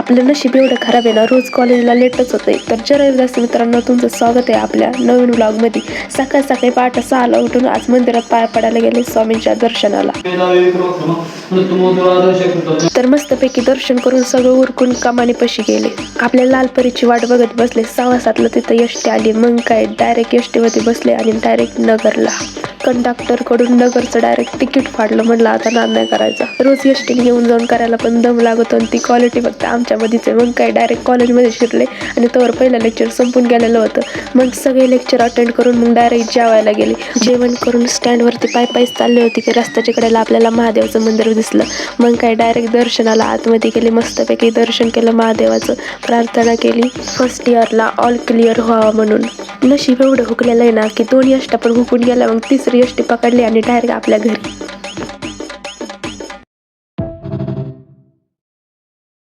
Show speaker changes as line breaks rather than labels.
आपलं नशीब एवढं खराब आहे ना, रोज कॉलेजला लेटच होतंय. तर जरा मित्रांनो, तुमचं स्वागत आहे आपल्या नवीन व्लॉगमध्ये. सकाळी सकाळी पहाटे 6ला उठून आज मंदिरात पाया पडायला गेले स्वामींच्या दर्शनाला. तर मस्तपैकी दर्शन करून सगळं उरकून कमानीपाशी गेले. आपल्या लालपरीची वाट बघत बसले. 6:15ला तिथं एसटी आली. मग काय डायरेक्ट एसटीमध्ये बसले आणि डायरेक्ट नगरला. कंडक्टर कडून नगरचं डायरेक्ट तिकीट फाडलं. म्हणलं आता नाद नाही करायचा. रोज एसटीने येऊन जाऊन करायला पण दम लागतो आणि ती क्वालिटी फक्त आमच्यामध्येच आहे. मग काय डायरेक्ट कॉलेजमध्ये शिरले आणि तोवर पहिलं लेक्चर संपून गेलेलं होतं. मग सगळे लेक्चर अटेंड करून मग डायरेक्ट जेवायला गेले. जेवण करून स्टँडवरती पायीच चालले होते की रस्त्याच्या कडेला आपल्याला महादेवाचं मंदिर दिसलं. मग काय डायरेक्ट दर्शनाला आतमध्ये गेले. मस्तपैकी दर्शन केलं महादेवाचं. प्रार्थना केली फर्स्ट इयरला ऑल क्लिअर व्हावं म्हणून. नशीब एवढं हुकलेलं आहे ना की 2 एसट्या पण हुकून गेल्या. मग 3री एसटी पकडली आणि डायरेक्ट आपल्या घरी.